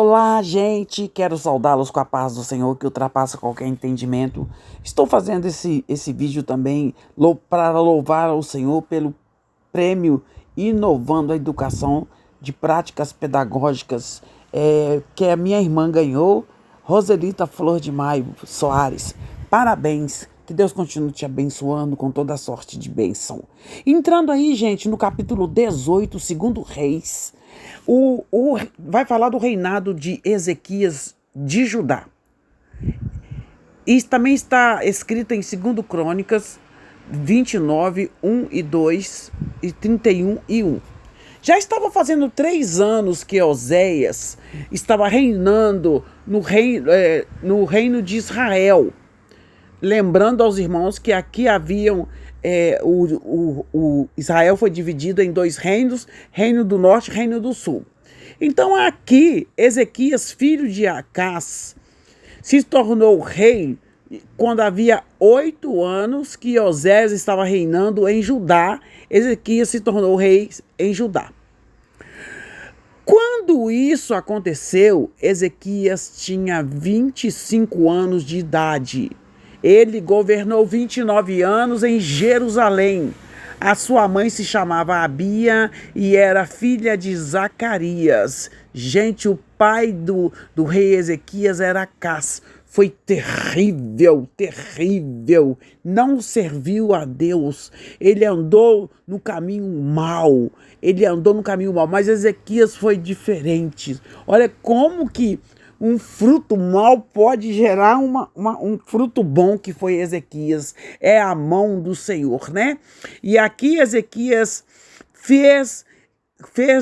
Olá, gente! Quero saudá-los com a paz do Senhor que ultrapassa qualquer entendimento. Estou fazendo esse vídeo também para louvar ao Senhor pelo prêmio Inovando a Educação de Práticas Pedagógicas que a minha irmã ganhou, Roselita Flor de Maio Soares. Parabéns! Que Deus continue te abençoando com toda a sorte de bênção. Entrando aí, gente, no capítulo 18, segundo Reis, vai falar do reinado de Ezequias de Judá. E também está escrito em 2 Crônicas 29, 1 e 2 e 31 e 1. Já estava fazendo 3 anos que Oséias estava reinando no reino de Israel. Lembrando aos irmãos que aqui haviam Israel foi dividido em 2 reinos, reino do norte e reino do sul. Então aqui Ezequias, filho de Acás, se tornou rei quando havia 8 anos que Oséias estava reinando em Judá. Ezequias se tornou rei em Judá. Quando isso aconteceu, Ezequias tinha 25 anos de idade. Ele governou 29 anos em Jerusalém. A sua mãe se chamava Abia e era filha de Zacarias. Gente, o pai do rei Ezequias era Acás. Foi terrível, terrível. Não serviu a Deus. Ele andou no caminho mau. Mas Ezequias foi diferente. Olha como que um fruto mau pode gerar um fruto bom, que foi Ezequias. É a mão do Senhor, né? E aqui Ezequias fez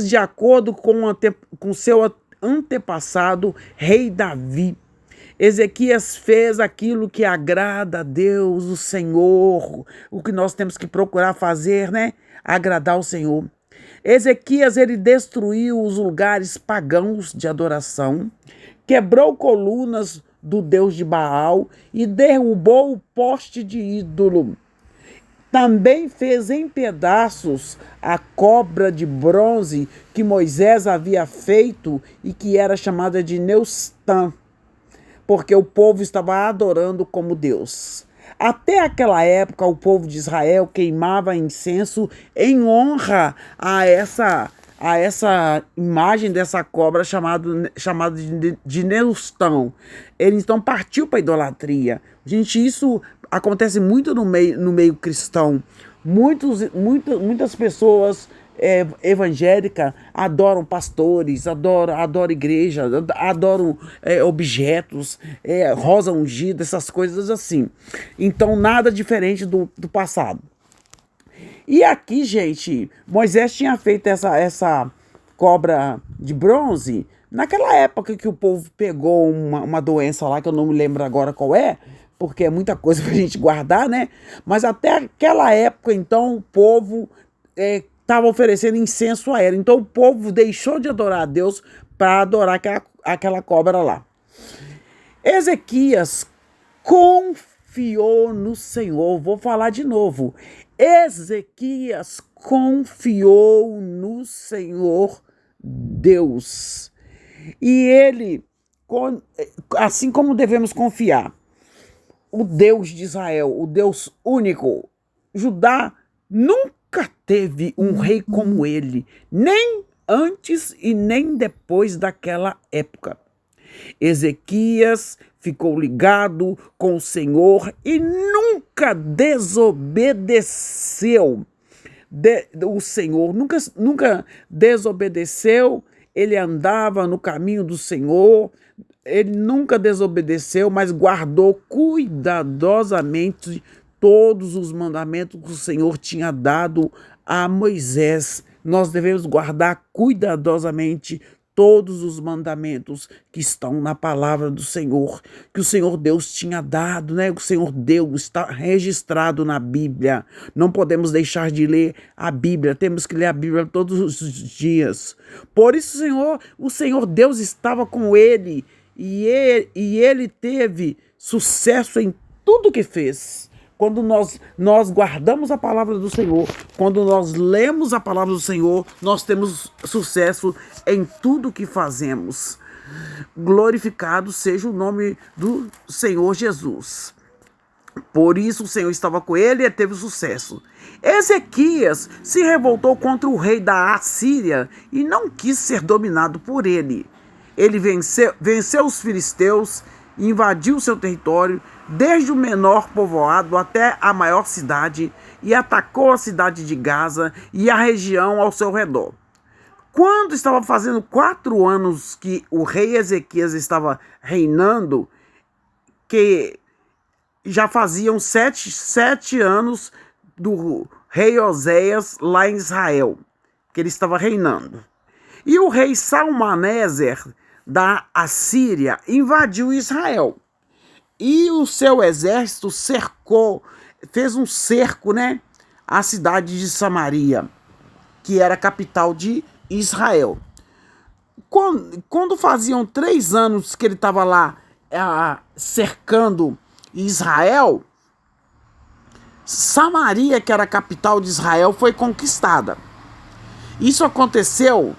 de acordo com seu antepassado, rei Davi. Ezequias fez aquilo que agrada a Deus, o Senhor, o que nós temos que procurar fazer, né? Agradar o Senhor. Ezequias, ele destruiu os lugares pagãos de adoração, quebrou colunas do Deus de Baal e derrubou o poste de ídolo. Também fez em pedaços a cobra de bronze que Moisés havia feito e que era chamada de Neustã, porque o povo estava adorando como Deus. Até aquela época, o povo de Israel queimava incenso em honra a essa imagem dessa cobra chamada de Neustão. Ele então partiu para a idolatria. Gente, isso acontece muito no meio cristão. Muitas pessoas evangélicas adoram pastores, adoram igreja, adoram objetos, rosa ungida, essas coisas assim. Então, nada diferente do passado. E aqui, gente, Moisés tinha feito essa cobra de bronze naquela época que o povo pegou uma doença lá, que eu não me lembro agora qual é, porque é muita coisa pra gente guardar, né? Mas até aquela época, então, o povo estava oferecendo incenso a ela. Então o povo deixou de adorar a Deus para adorar aquela cobra lá. Ezequias confiou no Senhor. Vou falar de novo. Ezequias confiou no Senhor Deus. E ele, assim como devemos confiar, o Deus de Israel, o Deus único, Judá nunca teve um rei como ele, nem antes e nem depois daquela época. Ezequias ficou ligado com o Senhor e nunca desobedeceu. O Senhor nunca desobedeceu, ele andava no caminho do Senhor, ele nunca desobedeceu, mas guardou cuidadosamente todos os mandamentos que o Senhor tinha dado a Moisés. Nós devemos guardar cuidadosamente todos os mandamentos que estão na palavra do Senhor, que o Senhor Deus tinha dado, né? O Senhor Deus está registrado na Bíblia. Não podemos deixar de ler a Bíblia, temos que ler a Bíblia todos os dias. Por isso, o Senhor Deus estava com ele e ele teve sucesso em tudo que fez. Quando nós guardamos a palavra do Senhor, quando nós lemos a palavra do Senhor, nós temos sucesso em tudo que fazemos. Glorificado seja o nome do Senhor Jesus. Por isso o Senhor estava com ele e teve sucesso. Ezequias se revoltou contra o rei da Assíria e não quis ser dominado por ele. Ele venceu os filisteus, invadiu seu território, desde o menor povoado até a maior cidade, e atacou a cidade de Gaza e a região ao seu redor. Quando estava fazendo 4 anos que o rei Ezequias estava reinando, que já faziam 7 anos do rei Oséias lá em Israel, que ele estava reinando. E o rei Salmaneser da Assíria invadiu Israel. E o seu exército fez um cerco, à cidade de Samaria, que era a capital de Israel. Quando faziam 3 anos que ele estava lá cercando Israel, Samaria, que era a capital de Israel, foi conquistada. Isso aconteceu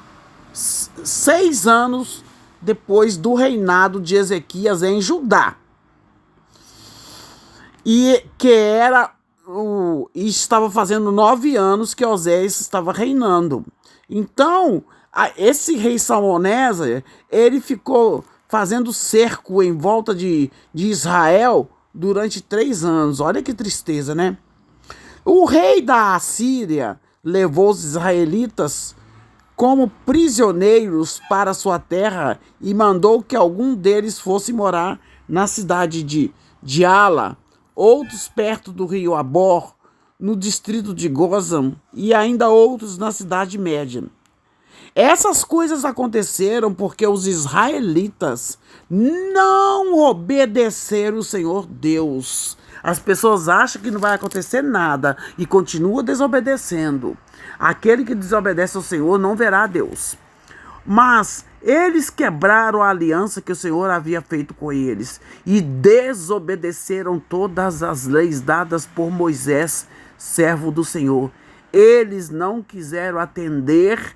6 anos depois do reinado de Ezequias em Judá. E estava fazendo 9 anos que Oséias estava reinando. Então, esse rei Salmaneser, ele ficou fazendo cerco em volta de Israel durante 3 anos. Olha que tristeza, né? O rei da Assíria levou os israelitas como prisioneiros para sua terra e mandou que algum deles fosse morar na cidade de Ala, outros perto do rio Abor, no distrito de Gozan, e ainda outros na cidade média. Essas coisas aconteceram porque os israelitas não obedeceram o Senhor Deus. As pessoas acham que não vai acontecer nada e continuam desobedecendo. Aquele que desobedece ao Senhor não verá a Deus. Mas eles quebraram a aliança que o Senhor havia feito com eles e desobedeceram todas as leis dadas por Moisés, servo do Senhor. Eles não quiseram atender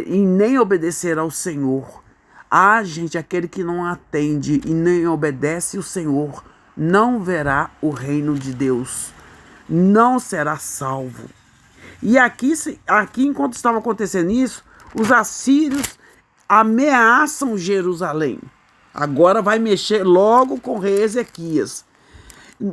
e nem obedecer ao Senhor. Gente, aquele que não atende e nem obedece o Senhor não verá o reino de Deus, não será salvo. E aqui enquanto estava acontecendo isso, os assírios ameaçam Jerusalém. Agora vai mexer logo com o rei Ezequias.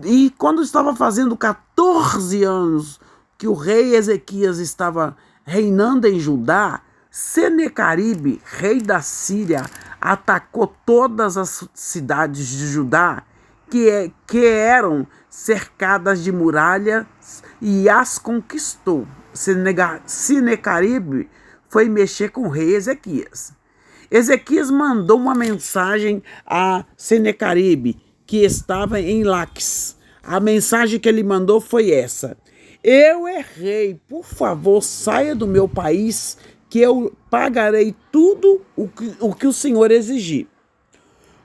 E quando estava fazendo 14 anos que o rei Ezequias estava reinando em Judá, Senecaribe, rei da Síria, atacou todas as cidades de Judá que eram cercadas de muralhas e as conquistou. Senecaribe foi mexer com o rei Ezequias. Ezequias mandou uma mensagem a Senecaribe, que estava em Laquis. A mensagem que ele mandou foi essa: eu errei, por favor, saia do meu país, que eu pagarei tudo o que o Senhor exigir.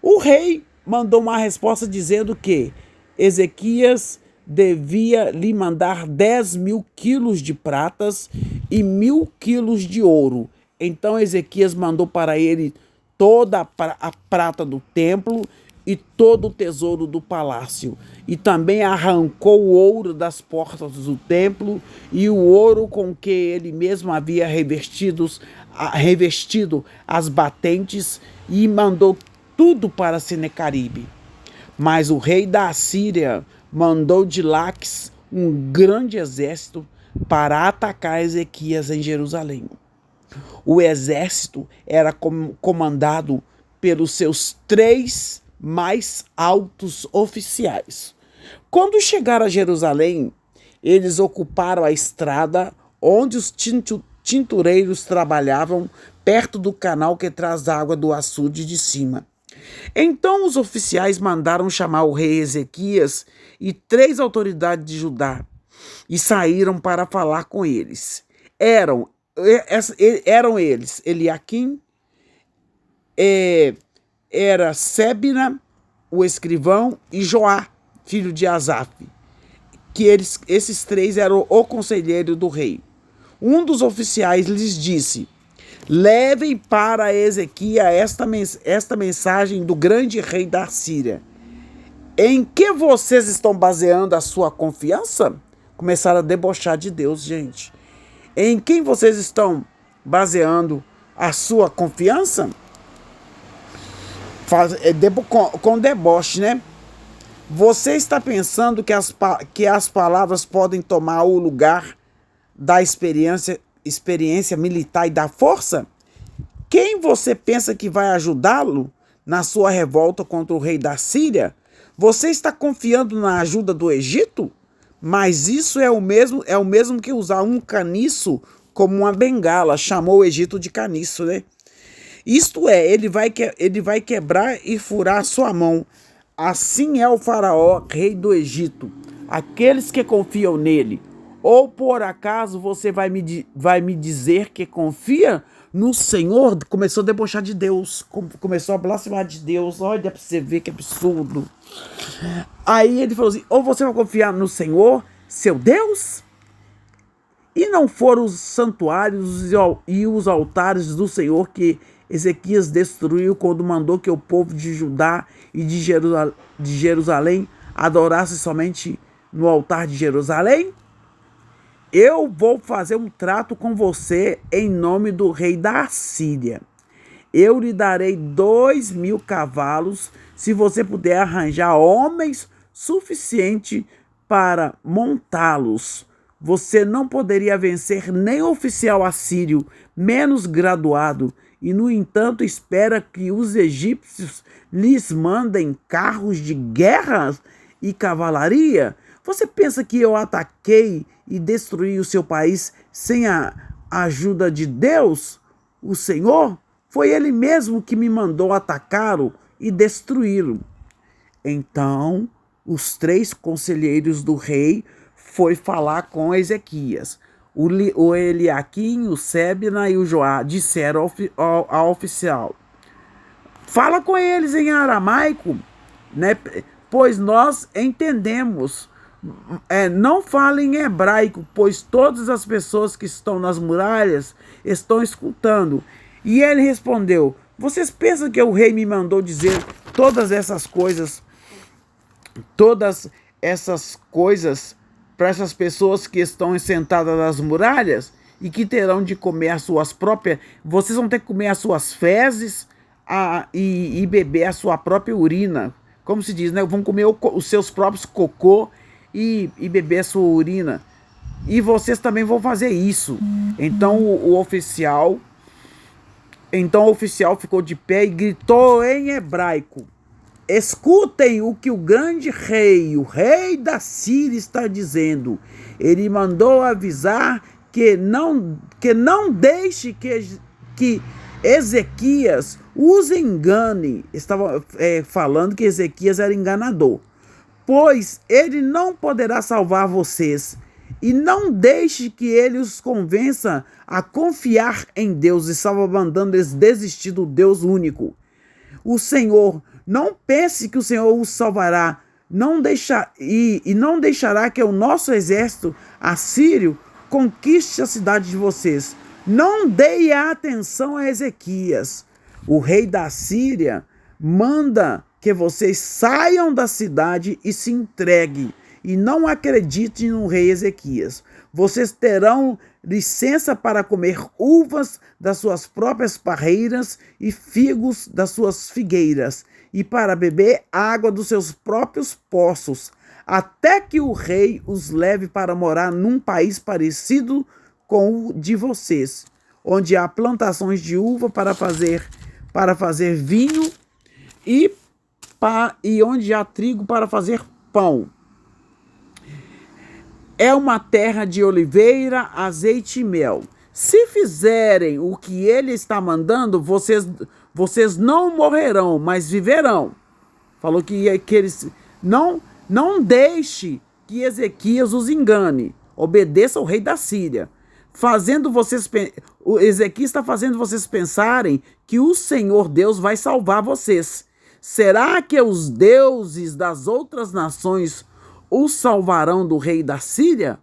O rei mandou uma resposta dizendo que Ezequias devia lhe mandar 10.000 quilos de pratas e 1.000 quilos de ouro. Então Ezequias mandou para ele toda a prata do templo e todo o tesouro do palácio. E também arrancou o ouro das portas do templo e o ouro com que ele mesmo havia revestido as batentes, e mandou tudo para Senecaribe. Mas o rei da Assíria mandou de Laquis um grande exército para atacar Ezequias em Jerusalém. O exército era comandado pelos seus 3 mais altos oficiais. Quando chegaram a Jerusalém, eles ocuparam a estrada onde os tintureiros trabalhavam, perto do canal que traz água do açude de cima. Então os oficiais mandaram chamar o rei Ezequias e 3 autoridades de Judá e saíram para falar com eles. Eram eles Eliaquim, era Sebna, o escrivão, e Joá, filho de Asaf, que esses 3 eram o conselheiro do rei. Um dos oficiais lhes disse: Levem para Ezequias esta mensagem do grande rei da Síria. Em que vocês estão baseando a sua confiança? Começaram a debochar de Deus, gente. Em quem vocês estão baseando a sua confiança? Com deboche, né? Você está pensando que as palavras podem tomar o lugar da experiência militar e da força? Quem você pensa que vai ajudá-lo na sua revolta contra o rei da Síria? Você está confiando na ajuda do Egito? Mas isso é o mesmo que usar um caniço como uma bengala. Chamou o Egito de caniço, né? Isto é, ele vai quebrar e furar sua mão. Assim é o faraó, rei do Egito, aqueles que confiam nele. Ou por acaso você vai me dizer que confia no Senhor? Começou a debochar de Deus, começou a blasfemar de Deus. Olha para você ver que absurdo. Aí ele falou assim, ou você vai confiar no Senhor, seu Deus? E não foram os santuários e os altares do Senhor que Ezequias destruiu quando mandou que o povo de Judá e de Jerusalém adorasse somente no altar de Jerusalém? Eu vou fazer um trato com você em nome do rei da Síria. Eu lhe darei 2.000 cavalos se você puder arranjar homens suficientes para montá-los. Você não poderia vencer nem oficial assírio, menos graduado, e no entanto espera que os egípcios lhes mandem carros de guerra e cavalaria? Você pensa que eu ataquei e destruí o seu país sem a ajuda de Deus, o Senhor? Foi Ele mesmo que me mandou atacá-lo e destruí-lo. Então, os 3 conselheiros do rei foi falar com Ezequias. O Eliaquim, o Sebna e o Joá disseram ao oficial: fala com eles em aramaico, né? Pois nós entendemos. Não fale em hebraico, pois todas as pessoas que estão nas muralhas estão escutando. E ele respondeu: vocês pensam que o rei me mandou dizer todas essas coisas para essas pessoas que estão sentadas nas muralhas e que terão de comer as suas próprias... Vocês vão ter que comer as suas fezes e beber a sua própria urina. Como se diz, né? Vão comer os seus próprios cocô e beber a sua urina. E vocês também vão fazer isso. Então o oficial ficou de pé e gritou em hebraico: escutem o que o grande rei, o rei da Síria, está dizendo. Ele mandou avisar que não deixe que Ezequias os engane. Estava falando que Ezequias era enganador. Pois ele não poderá salvar vocês. E não deixe que ele os convença a confiar em Deus. Estava mandando eles desistir do Deus único. O Senhor, não pense que o Senhor os salvará. Não deixará que o nosso exército assírio conquiste a cidade de vocês. Não deem atenção a Ezequias. O rei da Síria manda que vocês saiam da cidade e se entreguem. E não acreditem no rei Ezequias. Vocês terão licença para comer uvas das suas próprias parreiras e figos das suas figueiras, e para beber água dos seus próprios poços, até que o rei os leve para morar num país parecido com o de vocês, onde há plantações de uva para fazer vinho e onde há trigo para fazer pão. É uma terra de oliveira, azeite e mel. Se fizerem o que ele está mandando, vocês não morrerão, mas viverão. Falou que eles não deixe que Ezequias os engane. Obedeça ao rei da Síria. O Ezequias está fazendo vocês pensarem que o Senhor Deus vai salvar vocês. Será que os deuses das outras nações os salvarão do rei da Síria?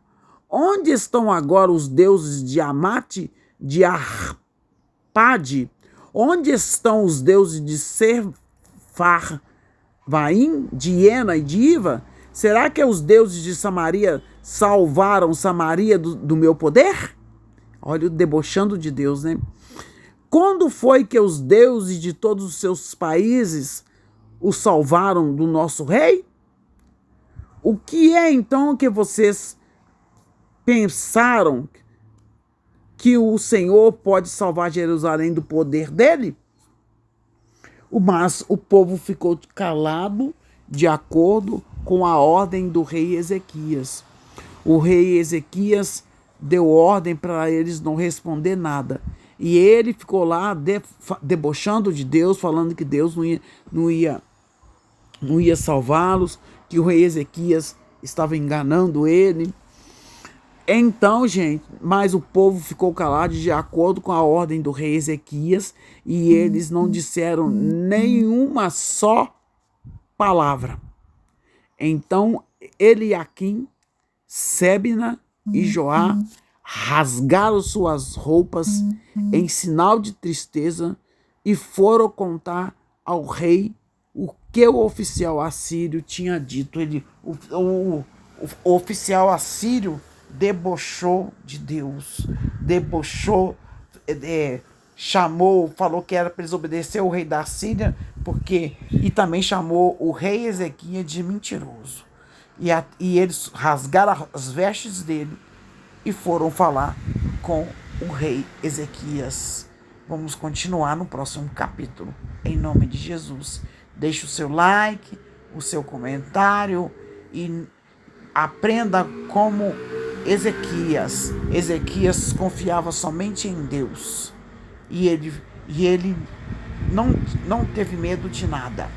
Onde estão agora os deuses de Amate, de Arpade Arpade? Onde estão os deuses de Sepharvaim, de Ena e de Iva? Será que os deuses de Samaria salvaram Samaria do meu poder? Olha, debochando de Deus, né? Quando foi que os deuses de todos os seus países o salvaram do nosso rei? O que é então que vocês pensaram que o Senhor pode salvar Jerusalém do poder dele? Mas o povo ficou calado de acordo com a ordem do rei Ezequias. O rei Ezequias deu ordem para eles não responder nada. E ele ficou lá debochando de Deus, falando que Deus não ia salvá-los, que o rei Ezequias estava enganando ele. Então, gente, mas o povo ficou calado de acordo com a ordem do rei Ezequias e eles não disseram nenhuma só palavra. Então, Eliaquim, Sebna e Joá rasgaram suas roupas em sinal de tristeza e foram contar ao rei o que o oficial assírio tinha dito. O oficial assírio debochou de Deus, debochou, falou que era para eles obedecer o rei da Síria, e também chamou o rei Ezequias de mentiroso. E eles rasgaram as vestes dele e foram falar com o rei Ezequias. Vamos continuar no próximo capítulo, em nome de Jesus. Deixe o seu like, o seu comentário e aprenda como Ezequias. Ezequias confiava somente em Deus e ele não teve medo de nada.